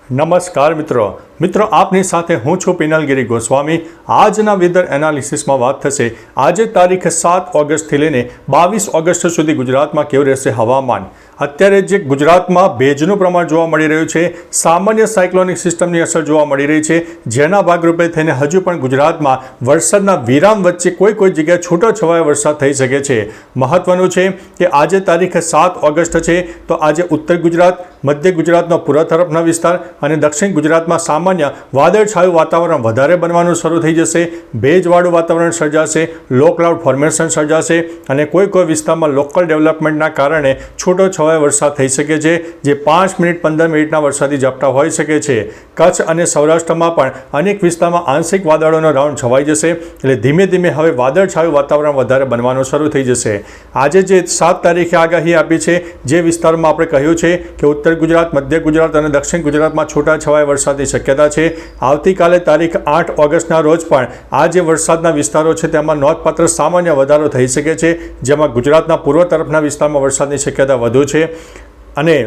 નમસ્કાર મિત્રો આપની સાથે હું છું પિનલગીરી ગોસ્વામી। આજના વેધર એનાલિસિસમાં વાત થશે આજે તારીખ 7 ઓગસ્ટથી લઈને 22 ઓગસ્ટ સુધી ગુજરાતમાં કેવું રહેશે હવામાન। અત્યારે જે ગુજરાતમાં ભેજનું પ્રમાણ જોવા મળી રહ્યું છે, સામાન્ય સાયક્લોનિક સિસ્ટમની અસર જોવા મળી રહી છે, જેના ભાગરૂપે થઈને હજુ પણ ગુજરાતમાં વરસાદના વિરામ વચ્ચે કોઈ જગ્યાએ છૂટોછવાયો વરસાદ થઈ શકે છે। મહત્વનું છે કે આજે તારીખ 7 ઓગસ્ટ છે તો આજે ઉત્તર ગુજરાત, મધ્ય ગુજરાતનો પૂર્વ તરફના વિસ્તાર અને દક્ષિણ ગુજરાતમાં સામાન્ય વાદળછાયું વાતાવરણ વધારે બનવાનું શરૂ થઈ જશે। ભેજવાળું વાતાવરણ સર્જાશે, લો ક્લાઉડ ફોર્મેશન સર્જાશે અને કોઈ વિસ્તારમાં લોકલ ડેવલપમેન્ટના કારણે છૂટોછવાયો વરસાદ થઈ શકે છે, જે 5 મિનિટ 15 મિનિટના વરસાદી ઝાપટા હોઈ શકે છે। કચ્છ અને સૌરાષ્ટ્રમાં પણ અનેક વિસ્તારમાં આંશિક વાદળોનો રાઉન્ડ છવાઈ જશે, એટલે ધીમે ધીમે હવે વાદળછાયું વાતાવરણ વધારે બનવાનું શરૂ થઈ જશે। આજે જે 7 તારીખે આગાહી આપી છે, જે વિસ્તારમાં આપણે કહ્યું છે કે ઉત્તર ગુજરાત, મધ્ય ગુજરાત અને દક્ષિણ ગુજરાતમાં છૂટાછવાયા વરસાદની શક્યતા છે। આવતીકાલે તારીખ 8 ઓગસ્ટના રોજ પણ આ જે વરસાદના વિસ્તારો છે તેમાં નોંધપાત્ર સામાન્ય વધારો થઈ શકે છે, જેમાં ગુજરાતના પૂર્વ તરફના વિસ્તારમાં વરસાદની શક્યતા વધુ છે। અને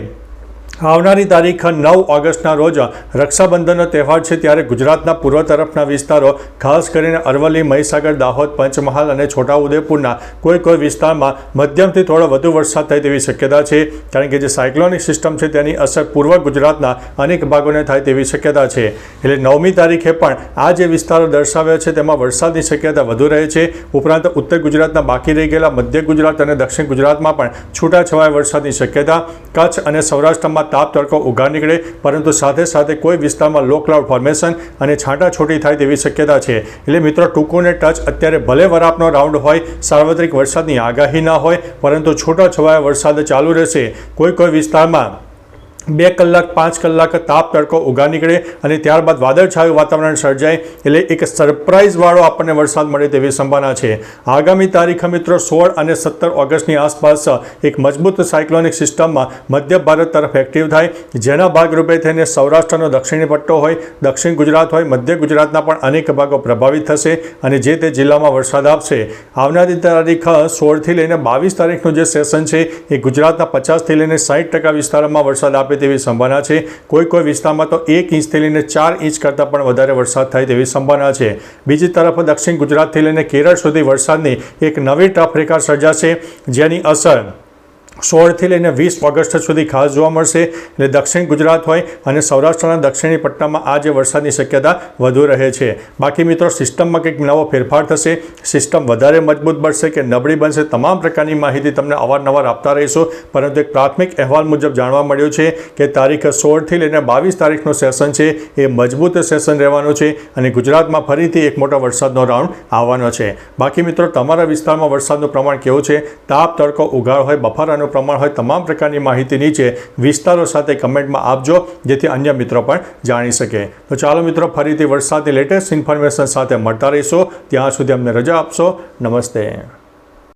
આવનારી તારીખ 9 ઓગસ્ટના રોજ રક્ષાબંધનનો તહેવાર છે, ત્યારે ગુજરાતના પૂર્વ તરફના વિસ્તારો ખાસ કરીને અરવલ્લી, મહીસાગર, દાહોદ, પંચમહાલ અને છોટાઉદેપુરના કોઈ વિસ્તારમાં મધ્યમથી થોડો વધુ વરસાદ થાય તેવી શક્યતા છે, કારણ કે જે સાયક્લોનિક સિસ્ટમ છે તેની અસર પૂર્વ ગુજરાતના અનેક ભાગોને થાય તેવી શક્યતા છે। એટલે 9મી તારીખે પણ આ જે વિસ્તારો દર્શાવ્યા છે તેમાં વરસાદની શક્યતા વધુ રહે છે। ઉપરાંત ઉત્તર ગુજરાતના બાકી રહી ગયેલા મધ્ય ગુજરાત અને દક્ષિણ ગુજરાતમાં પણ છૂટાછવાયા વરસાદની શક્યતા। કચ્છ અને સૌરાષ્ટ્રમાં તાપ તડકો ઉઘાર નીકળે, પરંતુ સાથે કોઈ વિસ્તારમાં લો ક્લાઉડ ફોર્મેશન અને છાંટાછૂટી થાય તેવી શક્યતા છે। એટલે મિત્રો, ટૂંકુને ટચ અત્યારે ભલે વરાપનો રાઉન્ડ હોય, સાર્વત્રિક વરસાદની આગાહી ના હોય, પરંતુ છૂટાછવાયા વરસાદ ચાલુ રહેશે। કોઈ વિસ્તારમાં 2 કલાક 5 કલાક તાપ તડકો ઉઘાર નીકળે અને ત્યારબાદ વાદળછાયું વાતાવરણ સર્જાય, એટલે એક સરપ્રાઇઝવાળો આપણને વરસાદ મળે તેવી સંભાવના છે। આગામી તારીખ મિત્રો 16 અને 17 ઓગસ્ટની આસપાસ એક મજબૂત સાયક્લોનિક સિસ્ટમમાં મધ્ય ભારત તરફ એક્ટિવ થાય, જેના ભાગરૂપે થઈને સૌરાષ્ટ્રનો દક્ષિણી પટ્ટો હોય, દક્ષિણ ગુજરાત હોય, મધ્ય ગુજરાતના પણ અનેક ભાગો પ્રભાવિત થશે અને જે તે જિલ્લામાં વરસાદ આપશે। આવનારી તારીખ 16થી લઈને 22 તારીખનું જે સેશન છે એ ગુજરાતના 50થી લઈને 60% વિસ્તારોમાં વરસાદ આપે તેવી સંભાવના છે। કોઈ વિસ્તારમાં તો 1 ઇંચથી લઈને 4 ઇંચ કરતાં પણ વધારે વરસાદ થાય તેવી સંભાવના છે। બીજી તરફ દક્ષિણ ગુજરાતથી લઈને કેરળ સુધી વરસાદની એક નવી ટફ રેખા સર્જાશે, જેની અસર 16થી લઈને 20 ઓગસ્ટ સુધી ખાસ જોવા મળશે। એટલે દક્ષિણ ગુજરાત હોય અને સૌરાષ્ટ્રના દક્ષિણી પટ્ટામાં આ જે વરસાદની શક્યતા વધુ રહે છે। બાકી મિત્રો, સિસ્ટમમાં કંઈક નવો ફેરફાર થશે, સિસ્ટમ વધારે મજબૂત બનશે કે નબળી બનશે, તમામ પ્રકારની માહિતી તમને અવારનવાર આપતા રહીશું, પરંતુ એક પ્રાથમિક અહેવાલ મુજબ જાણવા મળ્યું છે કે તારીખ 16થી લઈને 22 તારીખનું સેશન છે એ મજબૂત સેશન રહેવાનું છે અને ગુજરાતમાં ફરીથી એક મોટો વરસાદનો રાઉન્ડ આવવાનો છે। બાકી મિત્રો, તમારા વિસ્તારમાં વરસાદનું પ્રમાણ કેવું છે, તાપ તડકો ઉઘાડ હોય, બફારાનું પ્રમાણ હોય, તમામ પ્રકારની માહિતી નીચે વિસ્તારો સાથે કમેન્ટમાં આપજો, જેથી અન્ય મિત્રો પણ જાણી શકે। તો ચાલો મિત્રો, ફરીથી વરસાદની લેટેસ્ટ ઇન્ફોર્મેશન સાથે મળતા રહીશું। ત્યાં સુધી અમને રજા આપશો। નમસ્તે।